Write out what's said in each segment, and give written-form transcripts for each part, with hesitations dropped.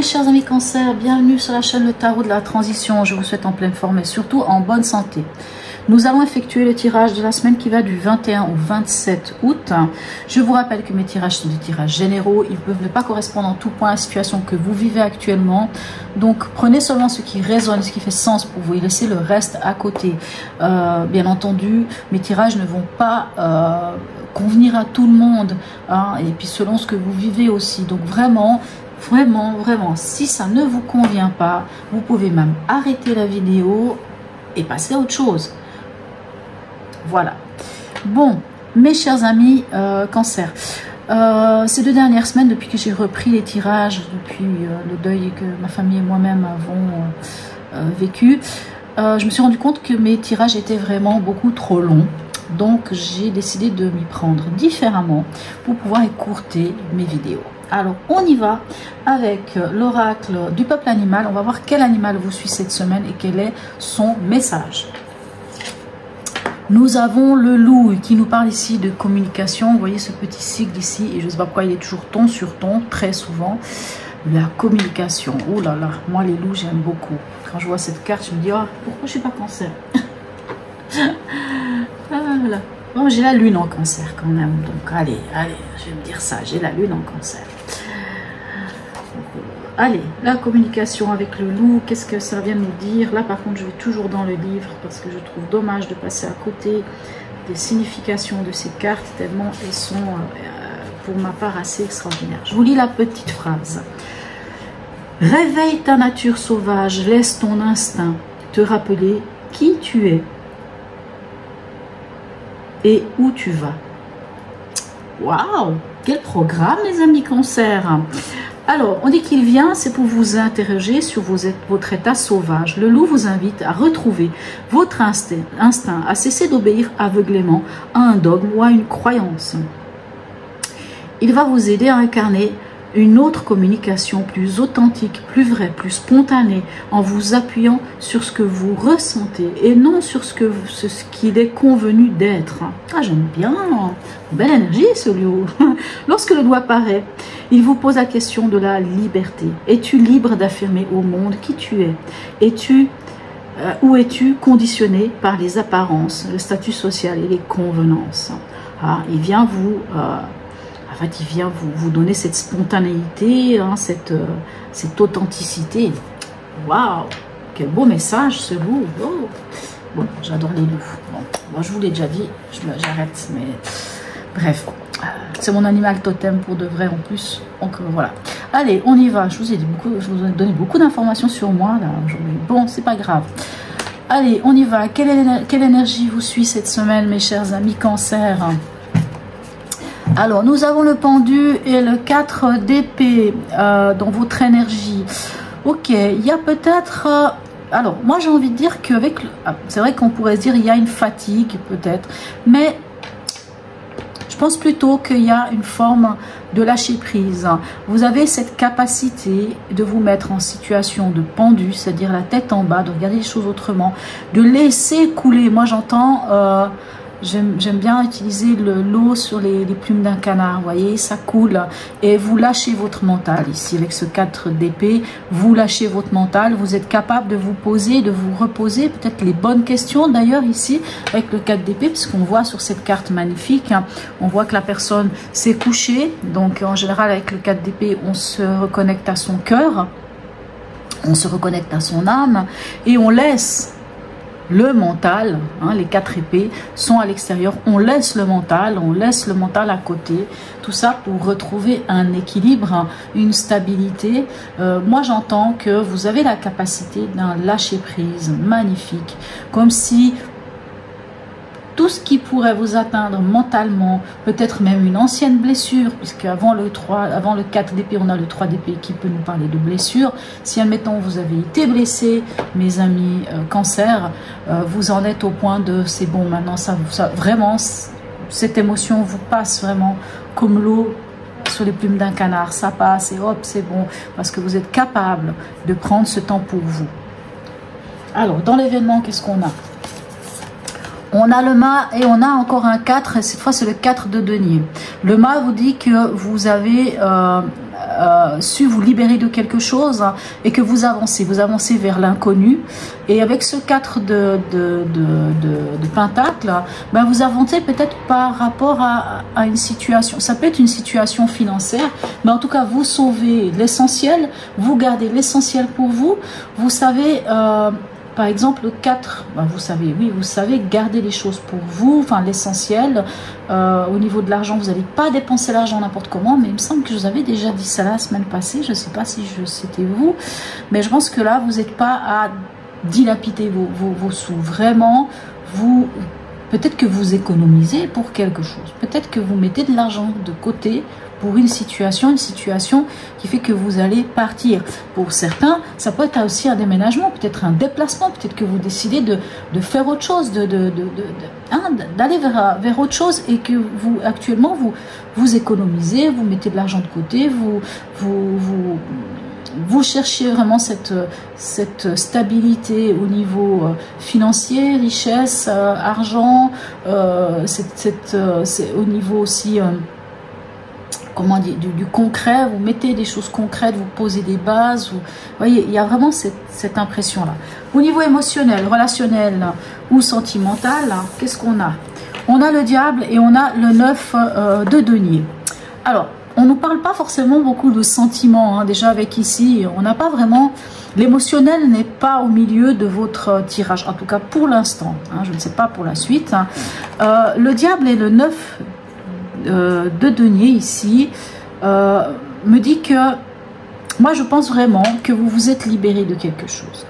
chers amis Cancer, bienvenue sur la chaîne Le Tarot de la Transition. Je vous souhaite en pleine forme et surtout en bonne santé. Nous allons effectuer le tirage de la semaine qui va du 21 au 27 août. Je vous rappelle que mes tirages sont des tirages généraux. Ils peuvent ne pas correspondre en tout point à la situation que vous vivez actuellement. Donc prenez seulement ce qui résonne, ce qui fait sens pour vous et laissez le reste à côté. Bien entendu, mes tirages ne vont pas convenir à tout le monde. Hein, et puis selon ce que vous vivez aussi. Donc vraiment, si ça ne vous convient pas, vous pouvez même arrêter la vidéo et passer à autre chose. Voilà. Bon, mes chers amis Cancer, ces 2 dernières semaines, depuis que j'ai repris les tirages, depuis le deuil que ma famille et moi-même avons vécu, je me suis rendu compte que mes tirages étaient vraiment beaucoup trop longs. Donc, j'ai décidé de m'y prendre différemment pour pouvoir écourter mes vidéos. Alors, on y va avec l'oracle du peuple animal. On va voir quel animal vous suit cette semaine et quel est son message. Nous avons le loup qui nous parle ici de communication. Vous voyez ce petit sigle ici et je ne sais pas pourquoi il est toujours ton sur ton, très souvent. La communication. Oh là là, moi les loups j'aime beaucoup. Quand je vois cette carte, je me dis, oh, pourquoi je ne suis pas Cancer? Voilà. Bon, j'ai la lune en Cancer quand même. Donc allez, je vais me dire ça, j'ai la lune en Cancer. Allez, la communication avec le loup, qu'est-ce que ça vient nous dire? Là, par contre, je vais toujours dans le livre parce que je trouve dommage de passer à côté des significations de ces cartes, tellement elles sont, pour ma part, assez extraordinaires. Je vous lis la petite phrase. Réveille ta nature sauvage, laisse ton instinct te rappeler qui tu es et où tu vas. Waouh, quel programme, les amis Cancer! Alors, on dit qu'il vient, c'est pour vous interroger sur votre état sauvage. Le loup vous invite à retrouver votre instinct, à cesser d'obéir aveuglément à un dogme ou à une croyance. Il va vous aider à incarner une autre communication plus authentique, plus vraie, plus spontanée, en vous appuyant sur ce que vous ressentez et non sur ce qu'il est convenu d'être. Ah, j'aime bien, belle énergie ce loup. Lorsque le loup apparaît, il vous pose la question de la liberté. Es-tu libre d'affirmer au monde qui tu es? Ou es-tu conditionné par les apparences, le statut social et les convenances? Ah, il vient il vient vous donner cette spontanéité, hein, cette authenticité. Waouh, quel beau message ce loup. Oh. Bon, j'adore les loups. Bon, moi je vous l'ai déjà dit, j'arrête, mais bref, c'est mon animal totem pour de vrai en plus. Donc voilà. Allez, on y va. Je vous ai donné beaucoup d'informations sur moi là aujourd'hui. Bon, c'est pas grave. Allez, on y va. Quelle énergie vous suit cette semaine, mes chers amis Cancer? Alors, nous avons le pendu et le 4 d'épée dans votre énergie. Ok, il y a peut-être... alors, moi j'ai envie de dire qu'avec... c'est vrai qu'on pourrait se dire il y a une fatigue peut-être, mais je pense plutôt qu'il y a une forme de lâcher prise. Vous avez cette capacité de vous mettre en situation de pendu, c'est-à-dire la tête en bas, de regarder les choses autrement, de laisser couler. Moi j'entends... j'aime bien utiliser l'eau sur les plumes d'un canard, vous voyez, ça coule et vous lâchez votre mental ici avec ce 4 d'épée, vous lâchez votre mental, vous êtes capable de vous poser, de vous reposer, peut-être les bonnes questions d'ailleurs ici avec le 4 d'épée, puisqu'on voit sur cette carte magnifique, hein, on voit que la personne s'est couchée, donc en général avec le 4 d'épée on se reconnecte à son cœur, on se reconnecte à son âme et on laisse le mental, hein, les 4 épées sont à l'extérieur, on laisse le mental à côté, tout ça pour retrouver un équilibre, hein, une stabilité. Moi j'entends que vous avez la capacité d'un lâcher prise magnifique, comme si tout ce qui pourrait vous atteindre mentalement, peut-être même une ancienne blessure, puisque avant le 4 d'épée, on a le 3 d'épée qui peut nous parler de blessure. Si, admettons, vous avez été blessé, mes amis Cancer, vous en êtes au point de c'est bon, maintenant, ça vraiment, cette émotion vous passe vraiment comme l'eau sur les plumes d'un canard. Ça passe et hop, c'est bon, parce que vous êtes capable de prendre ce temps pour vous. Alors, dans l'événement, qu'est-ce qu'on a? On a le mât et on a encore un 4, et cette fois c'est le 4 de denier. Le mât vous dit que vous avez su vous libérer de quelque chose et que vous avancez vers l'inconnu. Et avec ce 4 de pentacles, ben vous avancez peut-être par rapport à une situation. Ça peut être une situation financière, mais en tout cas vous sauvez l'essentiel, vous gardez l'essentiel pour vous. Vous savez, par exemple, le 4, ben vous savez, oui, vous savez garder les choses pour vous, enfin l'essentiel. Au niveau de l'argent, vous n'allez pas dépenser l'argent n'importe comment, mais il me semble que je vous avais déjà dit ça la semaine passée, je ne sais pas si c'était vous, mais je pense que là, vous n'êtes pas à dilapider vos sous. Vraiment, peut-être que vous économisez pour quelque chose, peut-être que vous mettez de l'argent de côté pour une situation qui fait que vous allez partir. Pour certains, ça peut être aussi un déménagement, peut-être un déplacement, peut-être que vous décidez de faire autre chose, d'aller vers autre chose et que vous, actuellement, vous économisez, vous mettez de l'argent de côté, vous cherchez vraiment cette stabilité au niveau financier, richesse, argent, c'est au niveau aussi... comment dire, du concret, vous mettez des choses concrètes, vous posez des bases, vous voyez, il y a vraiment cette impression-là. Au niveau émotionnel, relationnel ou sentimental, qu'est-ce qu'on a? On a le diable et on a le 9 de denier. Alors, on ne nous parle pas forcément beaucoup de sentiments, hein, déjà avec ici, on n'a pas vraiment... L'émotionnel n'est pas au milieu de votre tirage, en tout cas pour l'instant, hein, je ne sais pas pour la suite. Hein. Le diable et le 9 de denier ici me dit que moi je pense vraiment que vous vous êtes libéré de quelque chose.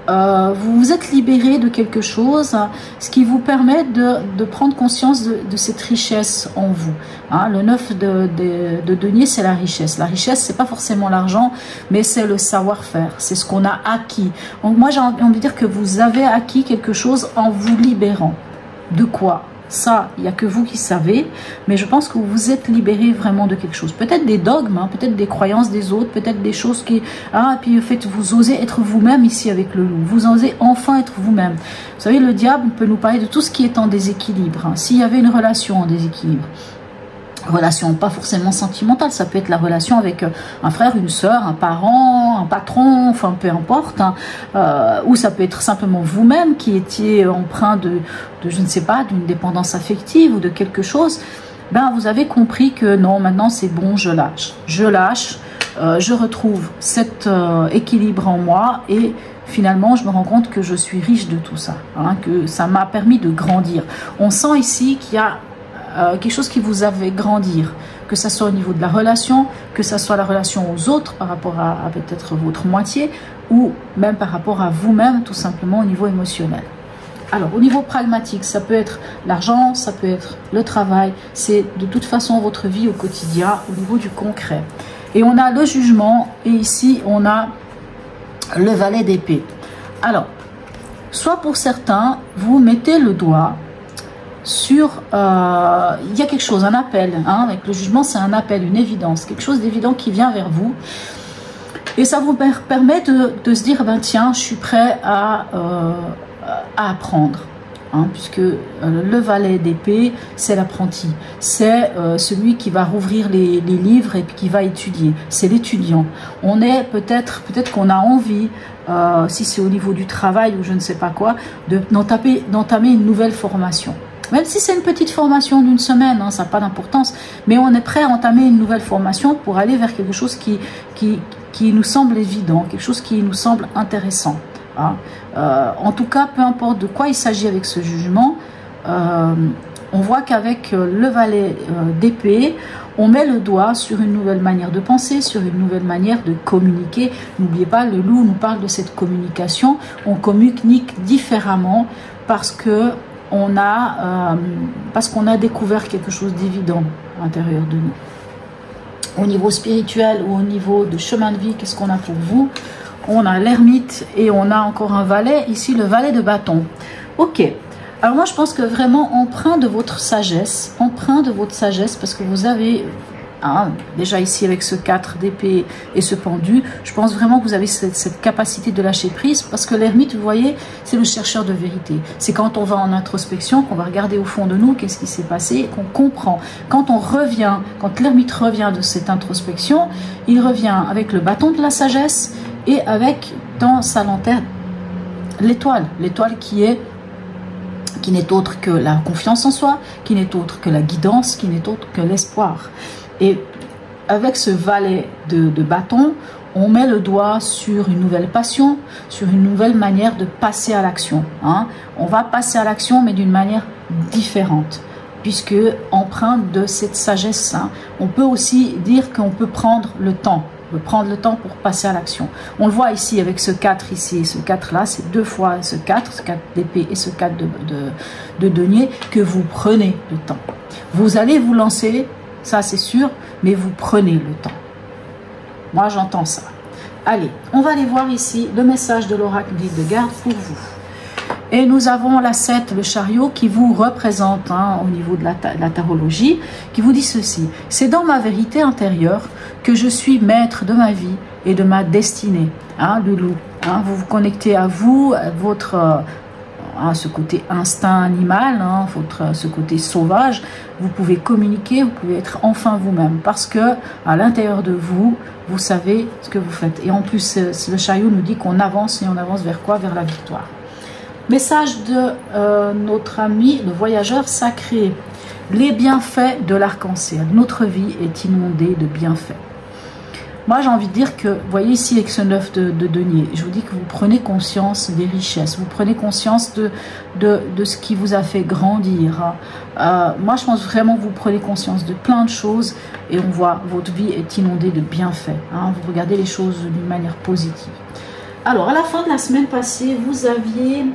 Vous vous êtes libéré de quelque chose, ce qui vous permet de prendre conscience de cette richesse en vous. Hein, le 9 de denier, c'est la richesse. La richesse, c'est pas forcément l'argent, mais c'est le savoir-faire. C'est ce qu'on a acquis. Donc moi, j'ai envie de dire que vous avez acquis quelque chose en vous libérant. De quoi? Ça, il n'y a que vous qui savez, mais je pense que vous vous êtes libéré vraiment de quelque chose. Peut-être des dogmes, hein, peut-être des croyances des autres, peut-être des choses qui... Ah, et puis en fait, vous osez être vous-même ici avec le loup. Vous osez enfin être vous-même. Vous savez, le diable peut nous parler de tout ce qui est en déséquilibre. Hein. S'il y avait une relation en déséquilibre, relation pas forcément sentimentale, ça peut être la relation avec un frère, une sœur, un parent, un patron, enfin peu importe, hein, ou ça peut être simplement vous-même qui étiez empreint de je ne sais pas, d'une dépendance affective ou de quelque chose. Ben vous avez compris que non, maintenant c'est bon, je lâche, je retrouve cet équilibre en moi et finalement je me rends compte que je suis riche de tout ça, hein, que ça m'a permis de grandir. On sent ici qu'il y a quelque chose qui vous a fait grandir, que ça soit au niveau de la relation, que ça soit la relation aux autres par rapport à peut-être votre moitié, ou même par rapport à vous-même, tout simplement au niveau émotionnel. Alors au niveau pragmatique, ça peut être l'argent, ça peut être le travail, c'est de toute façon votre vie au quotidien, au niveau du concret. Et on a le jugement, et ici on a le valet d'épée. Alors, soit pour certains, vous mettez le doigt sur, il y a quelque chose, un appel, hein, avec le jugement c'est un appel, une évidence, quelque chose d'évident qui vient vers vous et ça vous permet de se dire, ben tiens, je suis prêt à apprendre, hein, puisque le valet d'épée c'est l'apprenti, c'est celui qui va rouvrir les livres et puis qui va étudier, c'est l'étudiant. On est peut-être qu'on a envie, si c'est au niveau du travail ou je ne sais pas quoi, d'entamer une nouvelle formation. Même si c'est une petite formation d'une semaine, hein, ça n'a pas d'importance, mais on est prêt à entamer une nouvelle formation pour aller vers quelque chose qui nous semble évident, quelque chose qui nous semble intéressant. Hein. En tout cas, peu importe de quoi il s'agit avec ce jugement, on voit qu'avec le valet d'épée, on met le doigt sur une nouvelle manière de penser, sur une nouvelle manière de communiquer. N'oubliez pas, le loup nous parle de cette communication. On communique différemment parce qu'on a découvert quelque chose d'évident à l'intérieur de nous. Au niveau spirituel ou au niveau de chemin de vie, qu'est-ce qu'on a pour vous? On a l'ermite et on a encore un valet, ici le valet de bâton. Ok, alors moi je pense que vraiment empreint de votre sagesse, parce que vous avez Hein, déjà ici avec ce 4 d'épée et ce pendu, je pense vraiment que vous avez cette capacité de lâcher prise, parce que l'ermite, vous voyez, c'est le chercheur de vérité. C'est quand on va en introspection, qu'on va regarder au fond de nous, qu'est-ce qui s'est passé, qu'on comprend. Quand on revient, quand l'ermite revient de cette introspection, il revient avec le bâton de la sagesse et avec dans sa lanterne l'étoile qui n'est autre que la confiance en soi, qui n'est autre que la guidance, qui n'est autre que l'espoir. Et avec ce valet de bâton, on met le doigt sur une nouvelle passion, sur une nouvelle manière de passer à l'action. Hein. On va passer à l'action, mais d'une manière différente, puisque empreinte de cette sagesse, hein, on peut aussi dire qu'on peut prendre le temps. On peut prendre le temps pour passer à l'action. On le voit ici avec ce 4 ici, et ce 4 là, c'est deux fois ce 4 d'épée et ce 4 de denier, que vous prenez le temps. Vous allez vous lancer, ça c'est sûr, mais vous prenez le temps. Moi j'entends ça. Allez, on va aller voir ici le message de l'oracle de garde pour vous. Et nous avons la 7, le chariot, qui vous représente hein, au niveau de la tarologie, qui vous dit ceci. C'est dans ma vérité intérieure que je suis maître de ma vie et de ma destinée. Hein, le loup. Hein, vous vous connectez à vous, à votre... ce côté instinct animal, hein, ce côté sauvage, vous pouvez communiquer, vous pouvez être enfin vous-même, parce que à l'intérieur de vous, vous savez ce que vous faites. Et en plus, le chariot nous dit qu'on avance, et on avance vers quoi? Vers la victoire. Message de notre ami, le voyageur sacré. Les bienfaits de l'arc-en-ciel. Notre vie est inondée de bienfaits. Moi, j'ai envie de dire que, vous voyez ici avec ce 9 de denier, je vous dis que vous prenez conscience des richesses, vous prenez conscience de ce qui vous a fait grandir. Moi, je pense vraiment que vous prenez conscience de plein de choses et on voit votre vie est inondée de bienfaits. Hein, vous regardez les choses d'une manière positive. Alors, à la fin de la semaine passée, vous aviez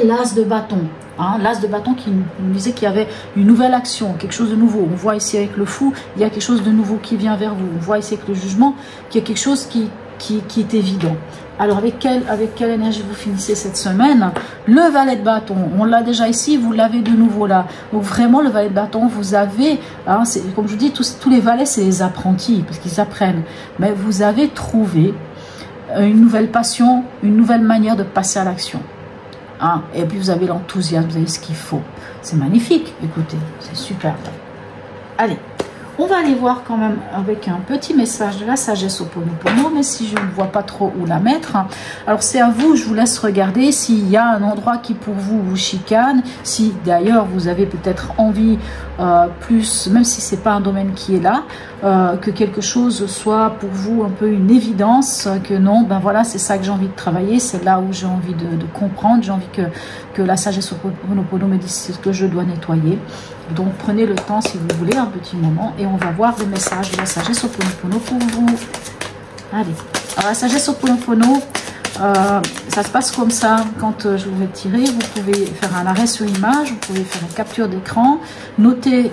l'as de bâton. Hein, l'as de bâton qui nous disait qu'il y avait une nouvelle action, quelque chose de nouveau. On voit ici avec le fou, il y a quelque chose de nouveau qui vient vers vous. On voit ici avec le jugement qu'il y a quelque chose qui est évident. Alors avec quelle énergie vous finissez cette semaine? Le valet de bâton, on l'a déjà ici, vous l'avez de nouveau là. Donc vraiment le valet de bâton, vous avez, hein, comme je vous dis, tous les valets c'est les apprentis, parce qu'ils apprennent. Mais vous avez trouvé une nouvelle passion, une nouvelle manière de passer à l'action. Hein, et puis vous avez l'enthousiasme, vous avez ce qu'il faut. C'est magnifique, écoutez, c'est super. Allez, on va aller voir quand même avec un petit message de la sagesse Ho'oponopono, mais si je ne vois pas trop où la mettre. Alors c'est à vous, je vous laisse regarder s'il y a un endroit qui pour vous chicane, si d'ailleurs vous avez peut-être envie plus, même si c'est pas un domaine qui est là, que quelque chose soit pour vous un peu une évidence, que non, ben voilà, c'est ça que j'ai envie de travailler, c'est là où j'ai envie de comprendre, j'ai envie que la sagesse Ho'oponopono me dise ce que je dois nettoyer. Donc prenez le temps si vous voulez, un petit moment, et on va voir le message de la sagesse Ho'oponopono pour vous. Allez, alors la sagesse Ho'oponopono, ça se passe comme ça. Quand je vous vais tirer, vous pouvez faire un arrêt sur image, vous pouvez faire une capture d'écran, noter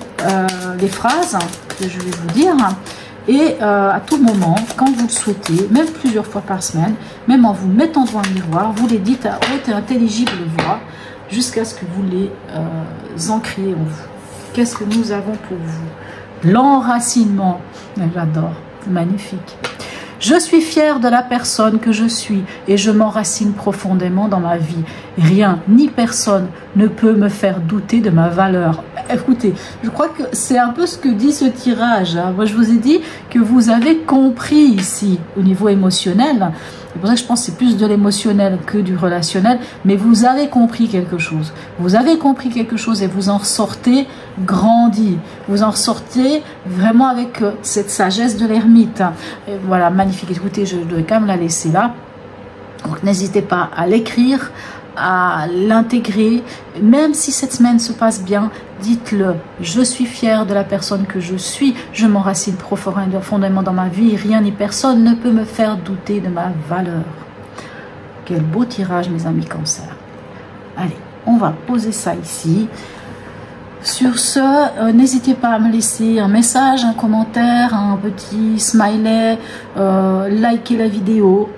les phrases que je vais vous dire, et à tout moment, quand vous le souhaitez, même plusieurs fois par semaine, même en vous mettant devant un miroir, vous les dites à haute et intelligible voix, jusqu'à ce que vous les ancriez en vous. Qu'est-ce que nous avons pour vous? L'enracinement. J'adore, c'est magnifique. Je suis fière de la personne que je suis et je m'enracine profondément dans ma vie. Rien ni personne ne peut me faire douter de ma valeur. Écoutez, je crois que c'est un peu ce que dit ce tirage. Hein. Moi, je vous ai dit que vous avez compris ici, au niveau émotionnel. C'est pour ça que je pense que c'est plus de l'émotionnel que du relationnel. Mais vous avez compris quelque chose. Vous avez compris quelque chose et vous en ressortez grandi. Vous en ressortez vraiment avec cette sagesse de l'ermite. Voilà, magnifique. Écoutez, je dois quand même la laisser là. Donc n'hésitez pas à l'écrire, à l'intégrer. Même si cette semaine se passe bien, dites-le. Je suis fière de la personne que je suis. Je m'enracine profondément dans ma vie. Rien ni personne ne peut me faire douter de ma valeur. Quel beau tirage, mes amis Cancer. Allez, on va poser ça ici. Sur ce, n'hésitez pas à me laisser un message, un commentaire, un petit smiley, liker la vidéo.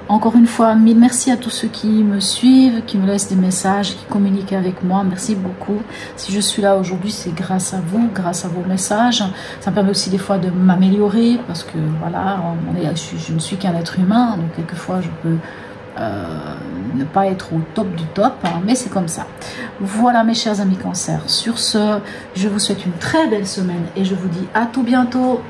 Encore une fois, mille merci à tous ceux qui me suivent, qui me laissent des messages, qui communiquent avec moi. Merci beaucoup. Si je suis là aujourd'hui, c'est grâce à vous, grâce à vos messages. Ça me permet aussi des fois de m'améliorer parce que voilà, je ne suis qu'un être humain, donc quelquefois je peux ne pas être au top du top, hein, mais c'est comme ça. Voilà mes chers amis Cancer. Sur ce, je vous souhaite une très belle semaine et je vous dis à tout bientôt.